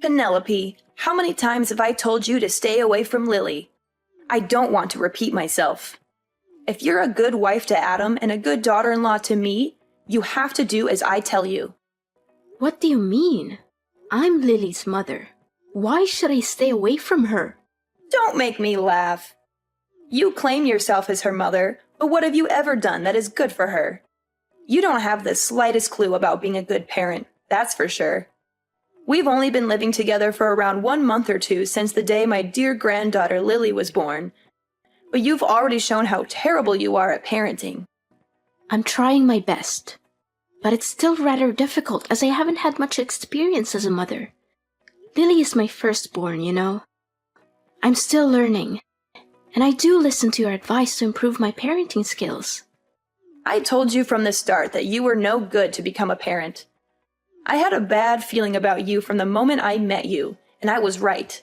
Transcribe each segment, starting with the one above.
Penelope, how many times have I told you to stay away from Lily? I don't want to repeat myself. If you're a good wife to Adam and a good daughter-in-law to me, you have to do as I tell you. What do you mean? I'm Lily's mother. Why should I stay away from her? Don't make me laugh. You claim yourself as her mother, but what have you ever done that is good for her? You don't have the slightest clue about being a good parent, that's for sure. We've only been living together for around 1 month or two since the day my dear granddaughter Lily was born. But you've already shown how terrible you are at parenting. I'm trying my best. But it's still rather difficult as I haven't had much experience as a mother. Lily is my firstborn, you know. I'm still learning. And I do listen to your advice to improve my parenting skills. I told you from the start that you were no good to become a parent. I had a bad feeling about you from the moment I met you, and I was right.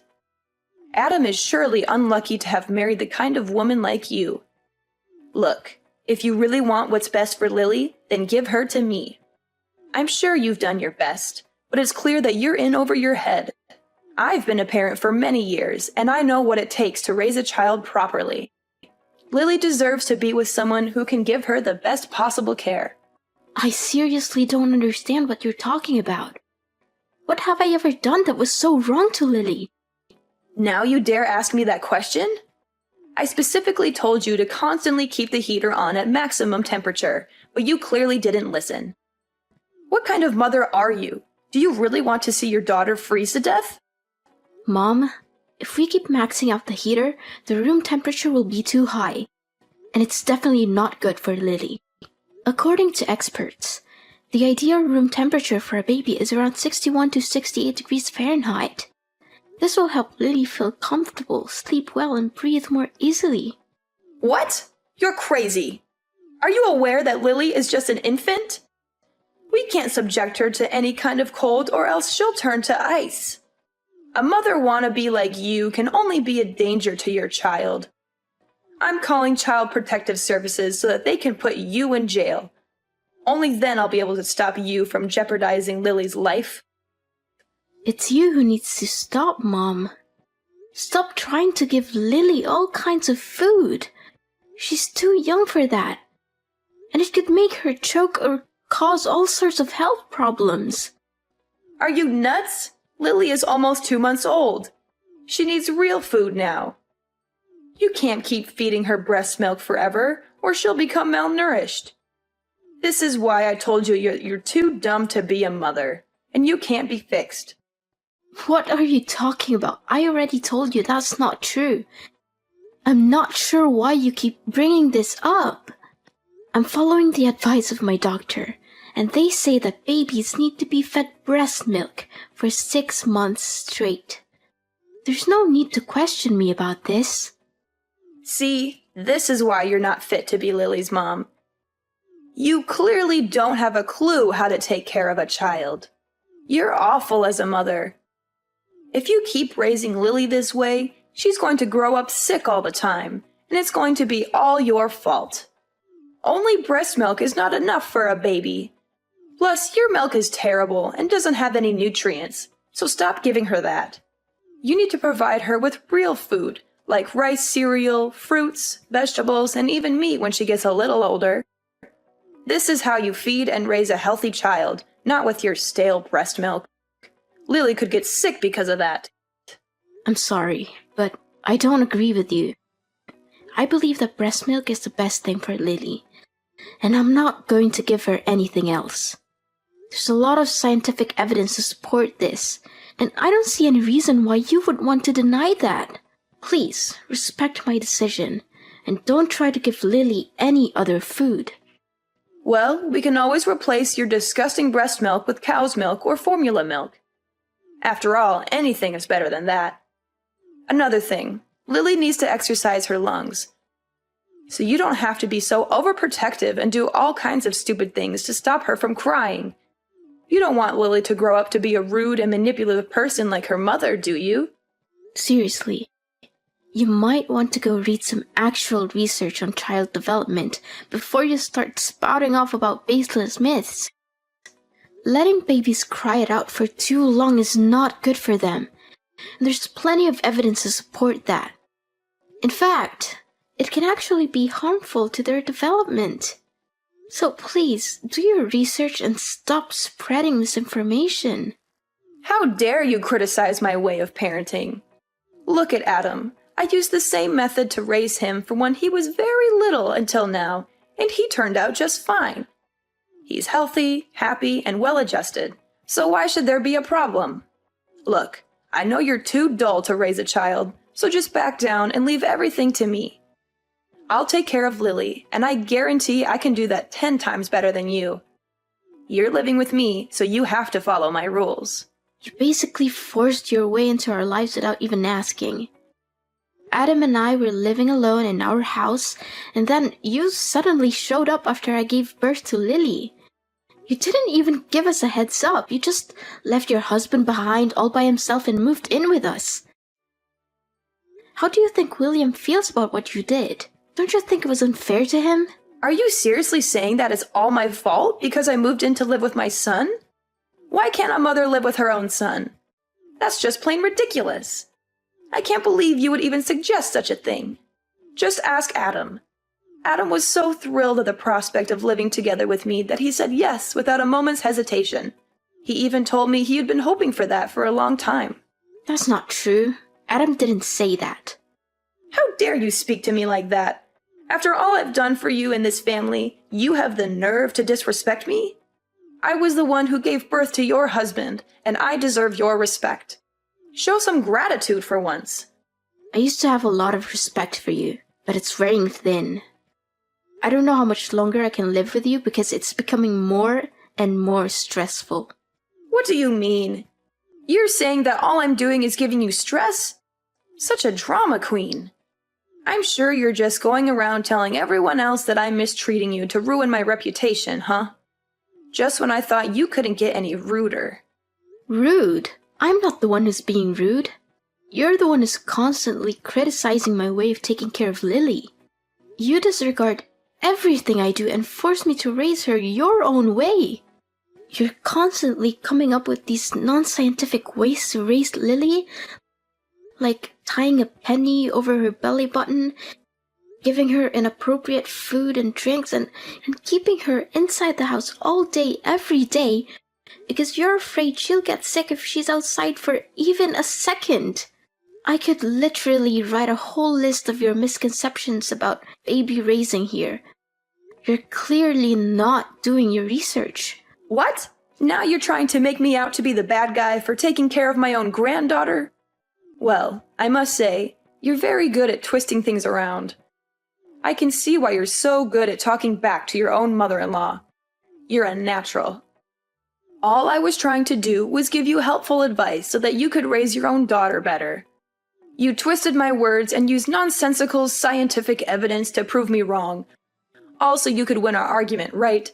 Adam is surely unlucky to have married the kind of woman like you. Look, if you really want what's best for Lily, then give her to me. I'm sure you've done your best, but it's clear that you're in over your head. I've been a parent for many years, and I know what it takes to raise a child properly. Lily deserves to be with someone who can give her the best possible care. I seriously don't understand what you're talking about. What have I ever done that was so wrong to Lily? Now you dare ask me that question? I specifically told you to constantly keep the heater on at maximum temperature, but you clearly didn't listen. What kind of mother are you? Do you really want to see your daughter freeze to death? Mom, if we keep maxing out the heater, the room temperature will be too high. And it's definitely not good for Lily. According to experts, the ideal room temperature for a baby is around 61 to 68 degrees Fahrenheit. This will help Lily feel comfortable, sleep well, and breathe more easily. What? You're crazy. Are you aware that Lily is just an infant? We can't subject her to any kind of cold or else she'll turn to ice. A mother wannabe like you can only be a danger to your child. I'm calling Child Protective Services so that they can put you in jail. Only then I'll be able to stop you from jeopardizing Lily's life. It's you who needs to stop, Mom. Stop trying to give Lily all kinds of food. She's too young for that. And it could make her choke or cause all sorts of health problems. Are you nuts? Lily is almost 2 months old. She needs real food now. You can't keep feeding her breast milk forever, or she'll become malnourished. This is why I told you you're too dumb to be a mother, and you can't be fixed. What are you talking about? I already told you that's not true. I'm not sure why you keep bringing this up. I'm following the advice of my doctor, and they say that babies need to be fed breast milk for 6 months straight. There's no need to question me about this. See, this is why you're not fit to be Lily's mom. You clearly don't have a clue how to take care of a child. You're awful as a mother. If you keep raising Lily this way, she's going to grow up sick all the time, and it's going to be all your fault. Only breast milk is not enough for a baby. Plus, your milk is terrible and doesn't have any nutrients, so stop giving her that. You need to provide her with real food, like rice cereal, fruits, vegetables, and even meat when she gets a little older. This is how you feed and raise a healthy child, not with your stale breast milk. Lily could get sick because of that. I'm sorry, but I don't agree with you. I believe that breast milk is the best thing for Lily, and I'm not going to give her anything else. There's a lot of scientific evidence to support this, and I don't see any reason why you would want to deny that. Please, respect my decision, and don't try to give Lily any other food. Well, we can always replace your disgusting breast milk with cow's milk or formula milk. After all, anything is better than that. Another thing, Lily needs to exercise her lungs. So you don't have to be so overprotective and do all kinds of stupid things to stop her from crying. You don't want Lily to grow up to be a rude and manipulative person like her mother, do you? Seriously, you might want to go read some actual research on child development before you start spouting off about baseless myths. Letting babies cry it out for too long is not good for them. And there's plenty of evidence to support that. In fact, it can actually be harmful to their development. So please, do your research and stop spreading misinformation. How dare you criticize my way of parenting? Look at Adam. I used the same method to raise him from when he was very little until now, and he turned out just fine. He's healthy, happy, and well-adjusted, so why should there be a problem? Look, I know you're too dull to raise a child, so just back down and leave everything to me. I'll take care of Lily, and I guarantee I can do that 10 times better than you. You're living with me, so you have to follow my rules. You basically forced your way into our lives without even asking. Adam and I were living alone in our house, and then you suddenly showed up after I gave birth to Lily. You didn't even give us a heads up. You just left your husband behind all by himself and moved in with us. How do you think William feels about what you did? Don't you think it was unfair to him? Are you seriously saying that it's all my fault because I moved in to live with my son? Why can't a mother live with her own son? That's just plain ridiculous. I can't believe you would even suggest such a thing. Just ask Adam. Adam was so thrilled at the prospect of living together with me that he said yes without a moment's hesitation. He even told me he had been hoping for that for a long time. That's not true. Adam didn't say that. How dare you speak to me like that? After all I've done for you and this family, you have the nerve to disrespect me? I was the one who gave birth to your husband, and I deserve your respect. Show some gratitude for once. I used to have a lot of respect for you, but it's wearing thin. I don't know how much longer I can live with you because it's becoming more and more stressful. What do you mean? You're saying that all I'm doing is giving you stress? Such a drama queen. I'm sure you're just going around telling everyone else that I'm mistreating you to ruin my reputation, huh? Just when I thought you couldn't get any ruder. Rude? I'm not the one who's being rude. You're the one who's constantly criticizing my way of taking care of Lily. You disregard everything I do and force me to raise her your own way. You're constantly coming up with these non-scientific ways to raise Lily, like tying a penny over her belly button, giving her inappropriate food and drinks, and keeping her inside the house all day, every day, because you're afraid she'll get sick if she's outside for even a second. I could literally write a whole list of your misconceptions about baby raising here. You're clearly not doing your research. What? Now you're trying to make me out to be the bad guy for taking care of my own granddaughter? Well, I must say, you're very good at twisting things around. I can see why you're so good at talking back to your own mother-in-law. You're a natural. All I was trying to do was give you helpful advice so that you could raise your own daughter better. You twisted my words and used nonsensical scientific evidence to prove me wrong. Also, you could win our argument, right?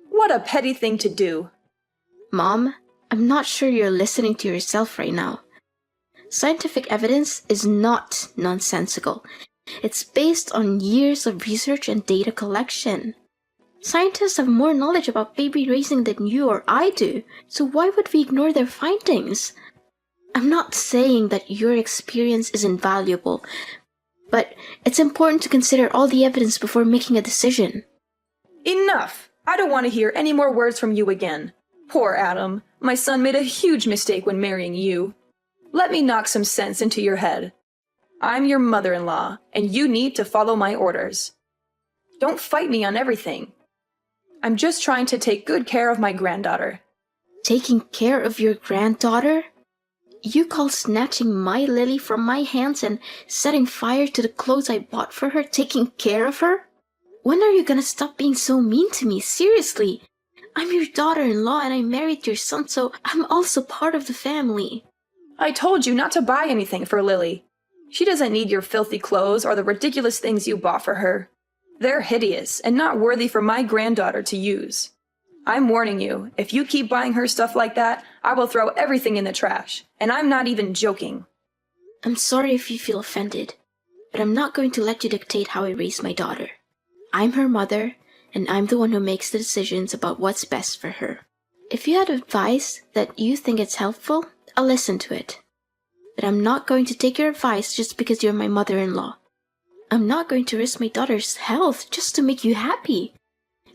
What a petty thing to do. Mom, I'm not sure you're listening to yourself right now. Scientific evidence is not nonsensical. It's based on years of research and data collection. Scientists have more knowledge about baby raising than you or I do, so why would we ignore their findings? I'm not saying that your experience is invaluable, but it's important to consider all the evidence before making a decision. Enough! I don't want to hear any more words from you again. Poor Adam. My son made a huge mistake when marrying you. Let me knock some sense into your head. I'm your mother-in-law, and you need to follow my orders. Don't fight me on everything. I'm just trying to take good care of my granddaughter. Taking care of your granddaughter? You call snatching my Lily from my hands and setting fire to the clothes I bought for her taking care of her? When are you gonna stop being so mean to me? Seriously. I'm your daughter-in-law and I married your son, so I'm also part of the family. I told you not to buy anything for Lily. She doesn't need your filthy clothes or the ridiculous things you bought for her. They're hideous and not worthy for my granddaughter to use. I'm warning you, if you keep buying her stuff like that, I will throw everything in the trash, and I'm not even joking. I'm sorry if you feel offended, but I'm not going to let you dictate how I raise my daughter. I'm her mother, and I'm the one who makes the decisions about what's best for her. If you had advice that you think is helpful, I'll listen to it. But I'm not going to take your advice just because you're my mother-in-law. I'm not going to risk my daughter's health just to make you happy.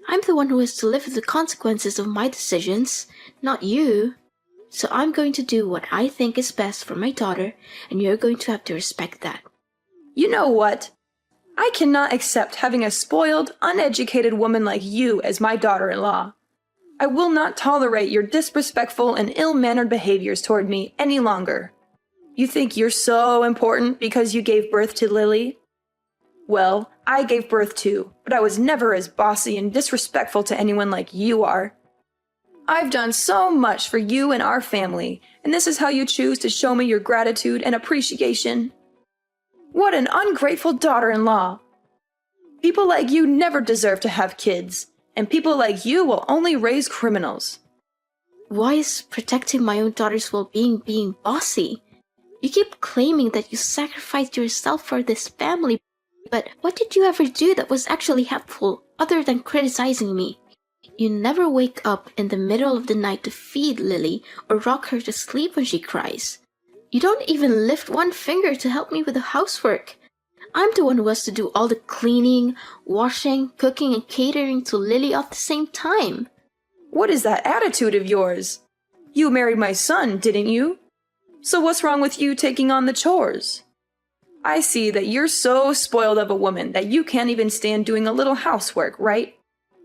I'm the one who has to live with the consequences of my decisions, not you. So I'm going to do what I think is best for my daughter, and you're going to have to respect that. You know what? I cannot accept having a spoiled, uneducated woman like you as my daughter-in-law. I will not tolerate your disrespectful and ill-mannered behaviors toward me any longer. You think you're so important because you gave birth to Lily? Well, I gave birth too, but I was never as bossy and disrespectful to anyone like you are. I've done so much for you and our family, and this is how you choose to show me your gratitude and appreciation? What an ungrateful daughter-in-law! People like you never deserve to have kids, and people like you will only raise criminals. Why is protecting my own daughter's well-being being bossy? You keep claiming that you sacrificed yourself for this family, but what did you ever do that was actually helpful other than criticizing me? You never wake up in the middle of the night to feed Lily or rock her to sleep when she cries. You don't even lift one finger to help me with the housework. I'm the one who has to do all the cleaning, washing, cooking, and catering to Lily at the same time. What is that attitude of yours? You married my son, didn't you? So what's wrong with you taking on the chores? I see that you're so spoiled of a woman that you can't even stand doing a little housework, right?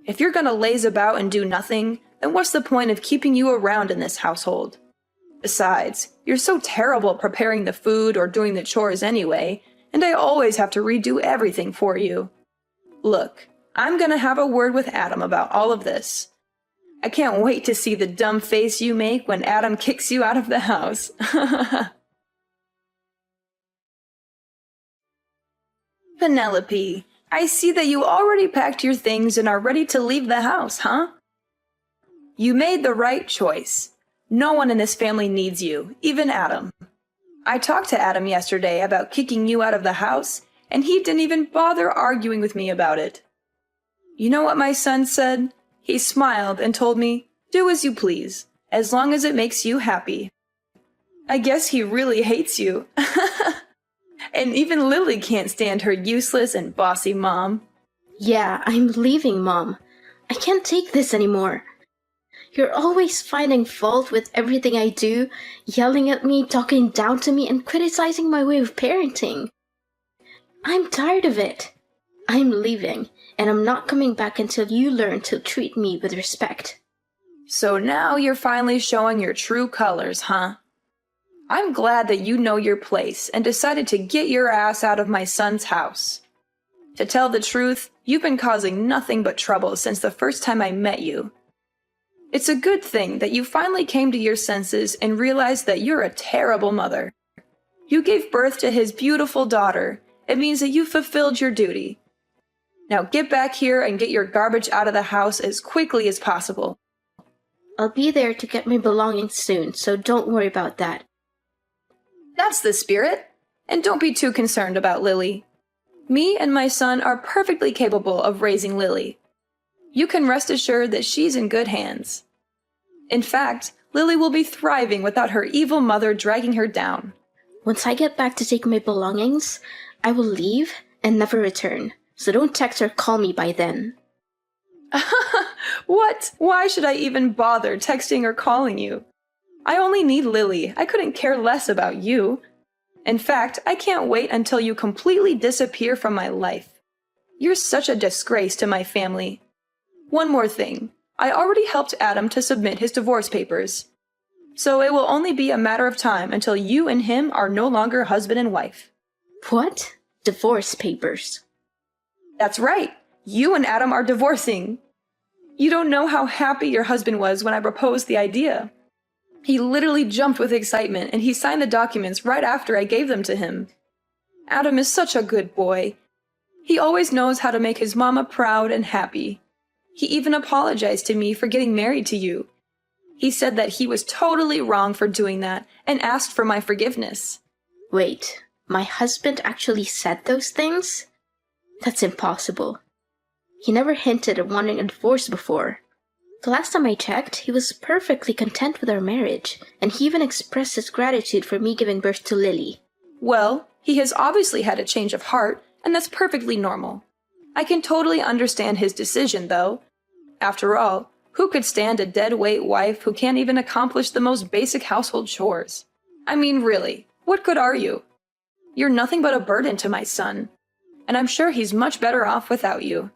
If you're gonna laze about and do nothing, then what's the point of keeping you around in this household? Besides, you're so terrible at preparing the food or doing the chores anyway, and I always have to redo everything for you. Look, I'm gonna have a word with Adam about all of this. I can't wait to see the dumb face you make when Adam kicks you out of the house. Penelope, I see that you already packed your things and are ready to leave the house, huh? You made the right choice. No one in this family needs you, even Adam. I talked to Adam yesterday about kicking you out of the house, and he didn't even bother arguing with me about it. You know what my son said? He smiled and told me, "Do as you please, as long as it makes you happy." I guess he really hates you. And even Lily can't stand her useless and bossy mom. Yeah, I'm leaving, Mom. I can't take this anymore. You're always finding fault with everything I do, yelling at me, talking down to me, and criticizing my way of parenting. I'm tired of it. I'm leaving, and I'm not coming back until you learn to treat me with respect. So now you're finally showing your true colors, huh? I'm glad that you know your place and decided to get your ass out of my son's house. To tell the truth, you've been causing nothing but trouble since the first time I met you. It's a good thing that you finally came to your senses and realized that you're a terrible mother. You gave birth to his beautiful daughter. It means that you fulfilled your duty. Now get back here and get your garbage out of the house as quickly as possible. I'll be there to get my belongings soon, so don't worry about that. That's the spirit. And don't be too concerned about Lily. Me and my son are perfectly capable of raising Lily. You can rest assured that she's in good hands. In fact, Lily will be thriving without her evil mother dragging her down. Once I get back to take my belongings, I will leave and never return, so don't text or call me by then. What? Why should I even bother texting or calling you? I only need Lily. I couldn't care less about you. In fact, I can't wait until you completely disappear from my life. You're such a disgrace to my family. One more thing. I already helped Adam to submit his divorce papers. So it will only be a matter of time until you and him are no longer husband and wife. What? Divorce papers? That's right. You and Adam are divorcing. You don't know how happy your husband was when I proposed the idea. He literally jumped with excitement and he signed the documents right after I gave them to him. Adam is such a good boy. He always knows how to make his mama proud and happy. He even apologized to me for getting married to you. He said that he was totally wrong for doing that and asked for my forgiveness. Wait, my husband actually said those things? That's impossible. He never hinted at wanting a divorce before. The last time I checked, he was perfectly content with our marriage, and he even expressed his gratitude for me giving birth to Lily. Well, he has obviously had a change of heart, and that's perfectly normal. I can totally understand his decision, though. After all, who could stand a dead-weight wife who can't even accomplish the most basic household chores? I mean, really, what good are you? You're nothing but a burden to my son, and I'm sure he's much better off without you.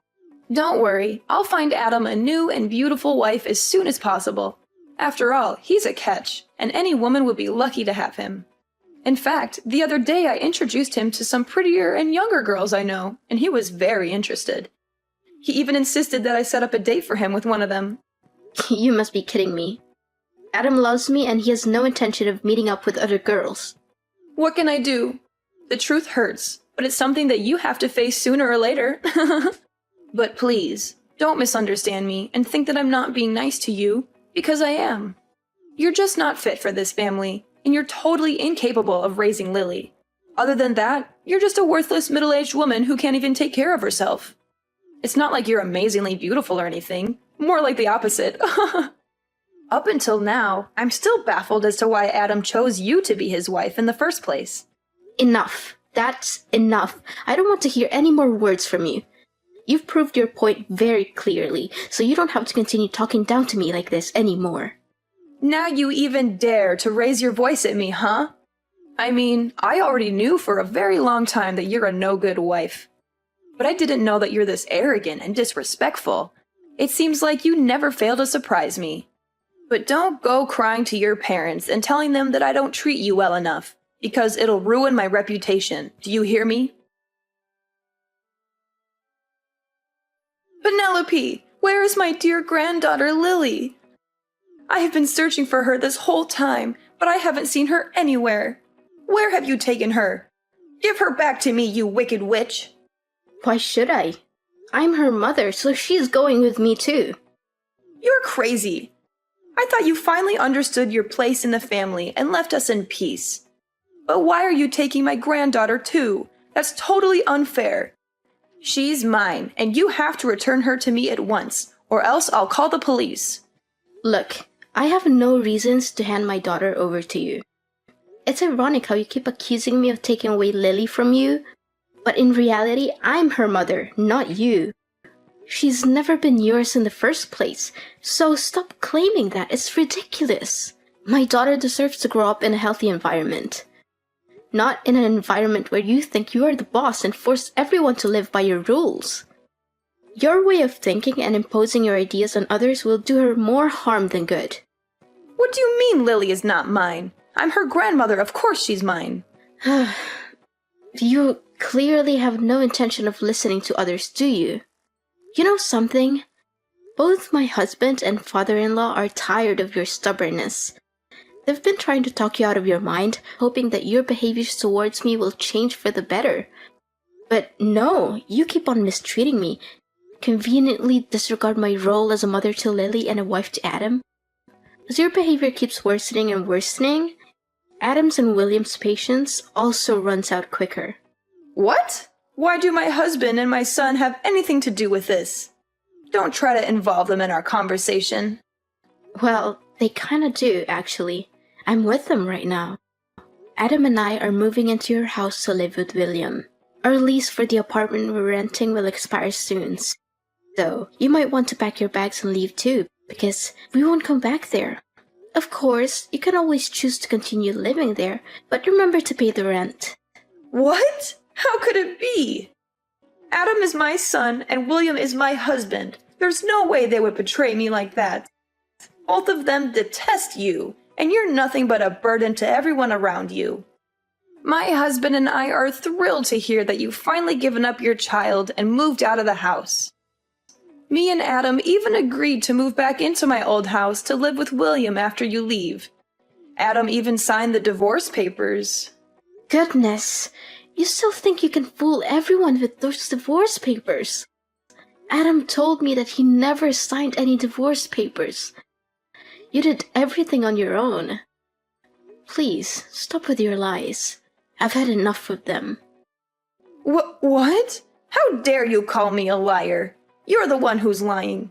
Don't worry, I'll find Adam a new and beautiful wife as soon as possible. After all, he's a catch, and any woman would be lucky to have him. In fact, the other day I introduced him to some prettier and younger girls I know, and he was very interested. He even insisted that I set up a date for him with one of them. You must be kidding me. Adam loves me and he has no intention of meeting up with other girls. What can I do? The truth hurts, but it's something that you have to face sooner or later. But please, don't misunderstand me and think that I'm not being nice to you, because I am. You're just not fit for this family, and you're totally incapable of raising Lily. Other than that, you're just a worthless middle-aged woman who can't even take care of herself. It's not like you're amazingly beautiful or anything, more like the opposite. Up until now, I'm still baffled as to why Adam chose you to be his wife in the first place. Enough. That's enough. I don't want to hear any more words from you. You've proved your point very clearly, so you don't have to continue talking down to me like this anymore. Now you even dare to raise your voice at me, huh? I mean, I already knew for a very long time that you're a no-good wife. But I didn't know that you're this arrogant and disrespectful. It seems like you never fail to surprise me. But don't go crying to your parents and telling them that I don't treat you well enough, because it'll ruin my reputation. Do you hear me? Penelope, where is my dear granddaughter Lily? I have been searching for her this whole time, but I haven't seen her anywhere. Where have you taken her? Give her back to me, you wicked witch! Why should I? I'm her mother, so she's going with me too. You're crazy. I thought you finally understood your place in the family and left us in peace. But why are you taking my granddaughter too? That's totally unfair. She's mine, and you have to return her to me at once, or else I'll call the police. Look, I have no reasons to hand my daughter over to you. It's ironic how you keep accusing me of taking away Lily from you, but in reality, I'm her mother, not you. She's never been yours in the first place, so stop claiming that. It's ridiculous. My daughter deserves to grow up in a healthy environment. Not in an environment where you think you are the boss and force everyone to live by your rules. Your way of thinking and imposing your ideas on others will do her more harm than good. What do you mean Lily is not mine? I'm her grandmother, of course she's mine. You clearly have no intention of listening to others, do you? You know something? Both my husband and father-in-law are tired of your stubbornness. They've been trying to talk you out of your mind, hoping that your behaviors towards me will change for the better. But no, you keep on mistreating me, conveniently disregard my role as a mother to Lily and a wife to Adam. As your behavior keeps worsening and worsening, Adam's and William's patience also runs out quicker. What? Why do my husband and my son have anything to do with this? Don't try to involve them in our conversation. Well, they kinda do, actually. I'm with them right now. Adam and I are moving into your house to live with William. Our lease for the apartment we're renting will expire soon, so you might want to pack your bags and leave too, because we won't come back there. Of course, you can always choose to continue living there, but remember to pay the rent. What? How could it be? Adam is my son and William is my husband. There's no way they would betray me like that. Both of them detest you, and you're nothing but a burden to everyone around you. My husband and I are thrilled to hear that you've finally given up your child and moved out of the house. Me and Adam even agreed to move back into my old house to live with William after you leave. Adam even signed the divorce papers. Goodness, you still think you can fool everyone with those divorce papers? Adam told me that he never signed any divorce papers. You did everything on your own. Please, stop with your lies. I've had enough of them. What? How dare you call me a liar? You're the one who's lying.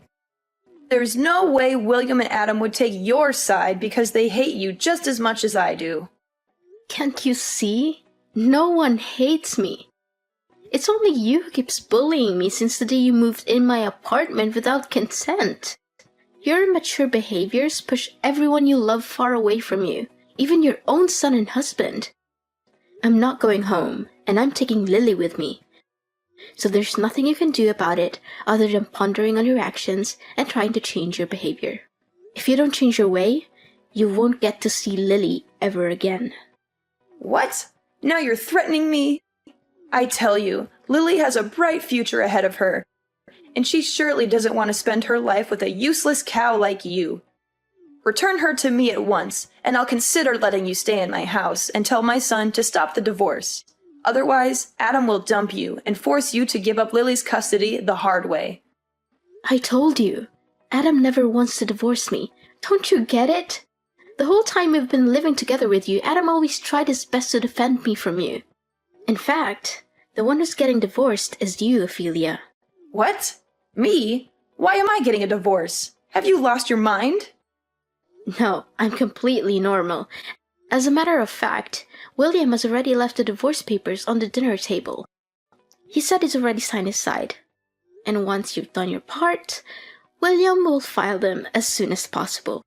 There's no way William and Adam would take your side because they hate you just as much as I do. Can't you see? No one hates me. It's only you who keeps bullying me since the day you moved in my apartment without consent. Your immature behaviors push everyone you love far away from you, even your own son and husband. I'm not going home, and I'm taking Lily with me. So there's nothing you can do about it other than pondering on your actions and trying to change your behavior. If you don't change your way, you won't get to see Lily ever again. What? Now you're threatening me? I tell you, Lily has a bright future ahead of her, and she surely doesn't want to spend her life with a useless cow like you. Return her to me at once, and I'll consider letting you stay in my house and tell my son to stop the divorce. Otherwise, Adam will dump you and force you to give up Lily's custody the hard way. I told you, Adam never wants to divorce me. Don't you get it? The whole time we've been living together with you, Adam always tried his best to defend me from you. In fact, the one who's getting divorced is you, Ophelia. What? Me? Why am I getting a divorce? Have you lost your mind? No, I'm completely normal. As a matter of fact, William has already left the divorce papers on the dinner table. He said he's already signed his side. And once you've done your part, William will file them as soon as possible.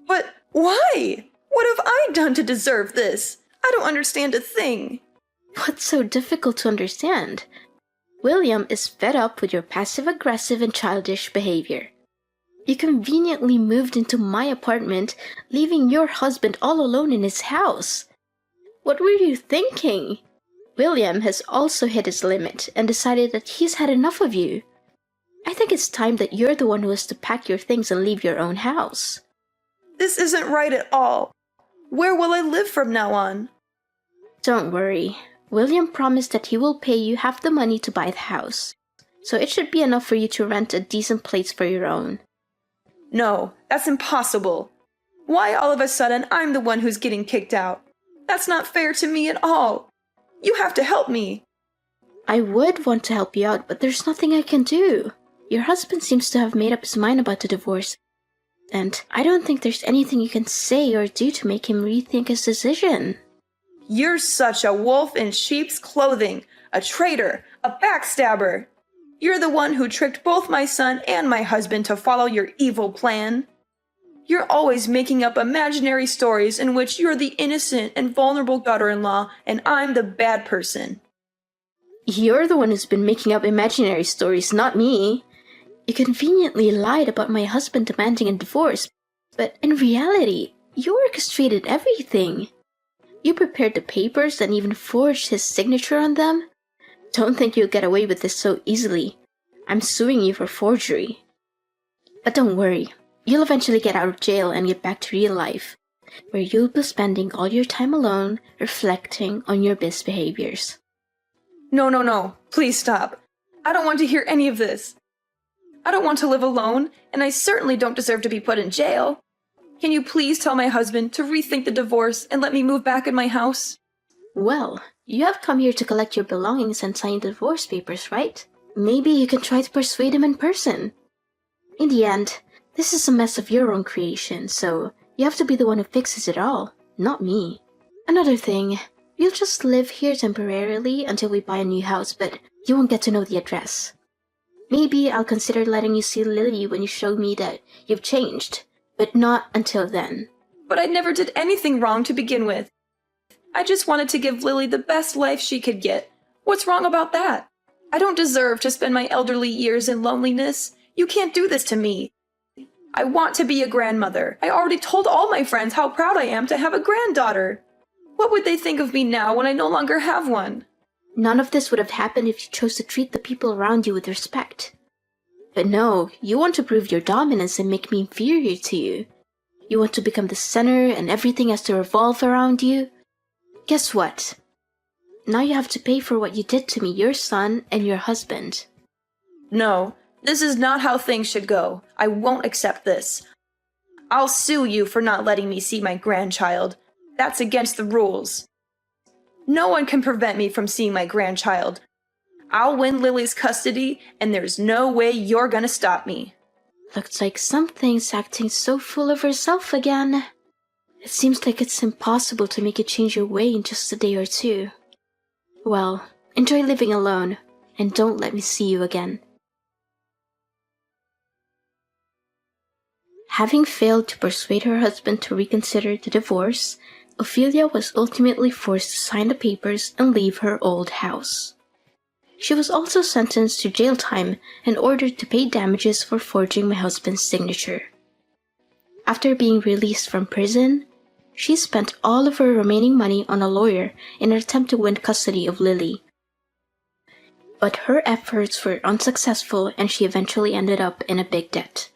But why? What have I done to deserve this? I don't understand a thing. What's so difficult to understand? William is fed up with your passive-aggressive and childish behavior. You conveniently moved into my apartment, leaving your husband all alone in his house. What were you thinking? William has also hit his limit and decided that he's had enough of you. I think it's time that you're the one who has to pack your things and leave your own house. This isn't right at all. Where will I live from now on? Don't worry. William promised that he will pay you half the money to buy the house, so it should be enough for you to rent a decent place for your own. No, that's impossible. Why all of a sudden I'm the one who's getting kicked out? That's not fair to me at all. You have to help me. I would want to help you out, but there's nothing I can do. Your husband seems to have made up his mind about the divorce, and I don't think there's anything you can say or do to make him rethink his decision. You're such a wolf in sheep's clothing, a traitor, a backstabber. You're the one who tricked both my son and my husband to follow your evil plan. You're always making up imaginary stories in which you're the innocent and vulnerable daughter-in-law and I'm the bad person. You're the one who's been making up imaginary stories, not me. You conveniently lied about my husband demanding a divorce, but in reality, you orchestrated everything. You prepared the papers and even forged his signature on them. Don't think you'll get away with this so easily. I'm suing you for forgery. But don't worry, you'll eventually get out of jail and get back to real life, where you'll be spending all your time alone, reflecting on your misbehaviors. No, please stop. I don't want to hear any of this. I don't want to live alone, and I certainly don't deserve to be put in jail. Can you please tell my husband to rethink the divorce and let me move back in my house? Well, you have come here to collect your belongings and sign the divorce papers, right? Maybe you can try to persuade him in person. In the end, this is a mess of your own creation, so you have to be the one who fixes it all, not me. Another thing, you'll just live here temporarily until we buy a new house, but you won't get to know the address. Maybe I'll consider letting you see Lily when you show me that you've changed, but not until then. But I never did anything wrong to begin with. I just wanted to give Lily the best life she could get. What's wrong about that? I don't deserve to spend my elderly years in loneliness. You can't do this to me. I want to be a grandmother. I already told all my friends how proud I am to have a granddaughter. What would they think of me now when I no longer have one? None of this would have happened if you chose to treat the people around you with respect. But no, you want to prove your dominance and make me inferior to you. You want to become the center and everything has to revolve around you. Guess what? Now you have to pay for what you did to me, your son, and your husband. No, this is not how things should go. I won't accept this. I'll sue you for not letting me see my grandchild. That's against the rules. No one can prevent me from seeing my grandchild. I'll win Lily's custody, and there's no way you're gonna stop me. Looks like something's acting so full of herself again. It seems like it's impossible to make you change your way in just a day or two. Well, enjoy living alone, and don't let me see you again. Having failed to persuade her husband to reconsider the divorce, Ophelia was ultimately forced to sign the papers and leave her old house. She was also sentenced to jail time and ordered to pay damages for forging my husband's signature. After being released from prison, she spent all of her remaining money on a lawyer in an attempt to win custody of Lily. But her efforts were unsuccessful and she eventually ended up in a big debt.